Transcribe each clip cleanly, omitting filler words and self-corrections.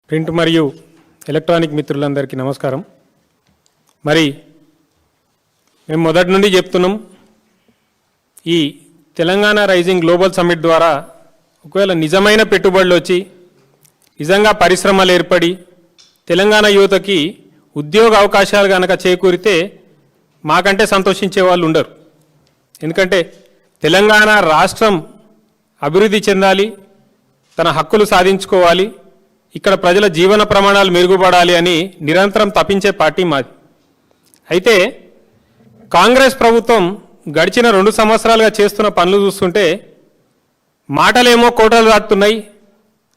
Print మరియు electronic మిత్రులందరికీ నమస్కారం. మరి మేము మొదటి నుండి చెప్తున్నాం, ఈ తెలంగాణ రైజింగ్ గ్లోబల్ సమ్మిట్ ద్వారా ఒకవేళ నిజమైన పెట్టుబడులు వచ్చి నిజంగా పరిశ్రమలు ఏర్పడి తెలంగాణ యువతకి ఉద్యోగ అవకాశాలు కనుక చేకూరితే మాకంటే సంతోషించే వాళ్ళు ఉండరు. ఎందుకంటే తెలంగాణ రాష్ట్రం అభివృద్ధి చెందాలి, తన హక్కులు సాధించుకోవాలి, ఇక్కడ ప్రజల జీవన ప్రమాణాలు మెరుగుపడాలి అని నిరంతరం తపించే పార్టీ మాది. అయితే కాంగ్రెస్ ప్రభుత్వం గడిచిన 2 సంవత్సరాలుగా చేస్తున్న పనులు చూస్తుంటే మాటలేమో కోటలు దాటుతున్నాయి,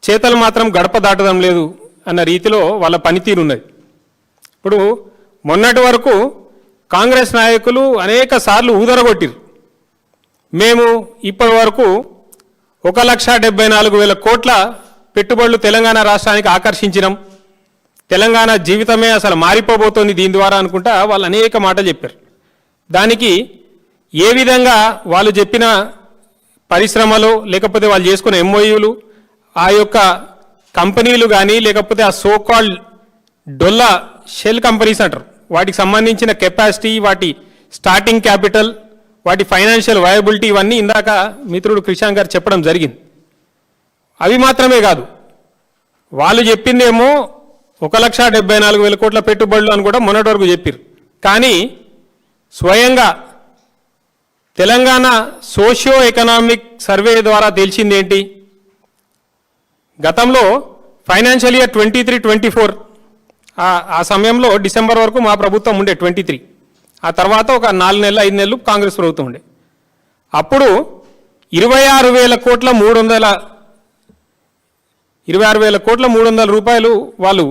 చేతలు మాత్రం గడప దాటడం లేదు అన్న రీతిలో వాళ్ళ పనితీరున్నది. ఇప్పుడు మొన్నటి వరకు కాంగ్రెస్ నాయకులు అనేక సార్లు ఊదరగొట్టిరు. మేము ఇప్పటి వరకు 1,74,000 కోట్ల పెట్టుబడులు తెలంగాణ రాష్ట్రానికి ఆకర్షించినాం, తెలంగాణ జీవితమే అసలు మారిపోబోతోంది దీని ద్వారా అనుకుంటా వాళ్ళు అనేక మాటలు చెప్పారు. దానికి ఏ విధంగా వాళ్ళు చెప్పిన పరిశ్రమలు లేకపోతే వాళ్ళు చేసుకున్న ఎంఓయూలు, ఆ యొక్క కంపెనీలు కానీ లేకపోతే ఆ సోకాల్డ్ డొల్లా షెల్ కంపెనీస్ అంటారు, వాటికి సంబంధించిన కెపాసిటీ, వాటి స్టార్టింగ్ క్యాపిటల్, వాటి ఫైనాన్షియల్ వయబిలిటీ ఇవన్నీ ఇందాక మిత్రుడు క్రిషాంక్ గారు చెప్పడం జరిగింది. అవి మాత్రమే కాదు, వాళ్ళు చెప్పిందేమో 1,74,000 కోట్ల పెట్టుబడులు అని కూడా మొన్నటి వరకు చెప్పారు. కానీ స్వయంగా తెలంగాణ సోషియో ఎకనామిక్ సర్వే ద్వారా తెలిసింది ఏంటి? గతంలో ఫైనాన్షియల్ ఇయర్ 23-24 ఆ సమయంలో డిసెంబర్ వరకు మా ప్రభుత్వం ఉండే 23, ఆ తర్వాత ఒక 4 నెలలు 5 నెలలు కాంగ్రెస్ ప్రభుత్వం ఉండే. అప్పుడు 26,000 కోట్ల 300 రూపాయలు వాళ్ళు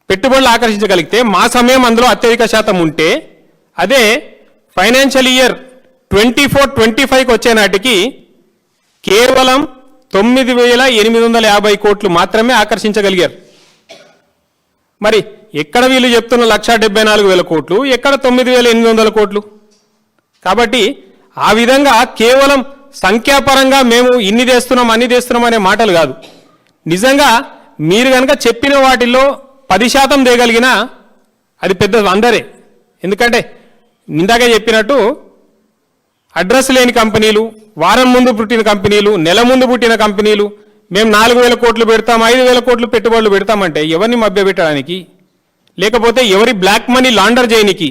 పెట్టుబడులు ఆకర్షించగలిగితే మా సమయం అందులో అత్యధిక శాతం ఉంటే, అదే ఫైనాన్షియల్ ఇయర్ 24-25కి వచ్చే నాటికి కేవలం 9,850 కోట్లు మాత్రమే ఆకర్షించగలిగారు. మరి ఎక్కడ వీళ్ళు చెప్తున్న 1,74,000 కోట్లు, ఎక్కడ 9,800 కోట్లు? కాబట్టి ఆ విధంగా కేవలం సంఖ్యాపరంగా మేము ఇన్ని తెస్తున్నాం అన్ని తెస్తున్నాం అనే మాటలు కాదు. నిజంగా మీరు కనుక చెప్పిన వాటిల్లో 10% తేగలిగినా అది పెద్ద అందరే. ఎందుకంటే ఇందాకే చెప్పినట్టు అడ్రస్ లేని కంపెనీలు, వారం ముందు పుట్టిన కంపెనీలు, నెల ముందు పుట్టిన కంపెనీలు, మేము 4,000 కోట్లు పెడతాం, 5,000 కోట్లు పెట్టుబడులు పెడతామంటే ఎవరిని మభ్యపెట్టడానికి, లేకపోతే ఎవరి బ్లాక్ మనీ లాండర్ చేయనికి?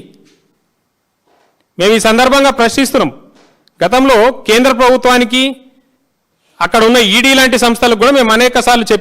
మేము ఈ సందర్భంగా ప్రశ్నిస్తున్నాం. గతంలో కేంద్ర ప్రభుత్వానికి, అక్కడ ఉన్న ఈడీ లాంటి సంస్థలకు కూడా మేము అనేక సార్లు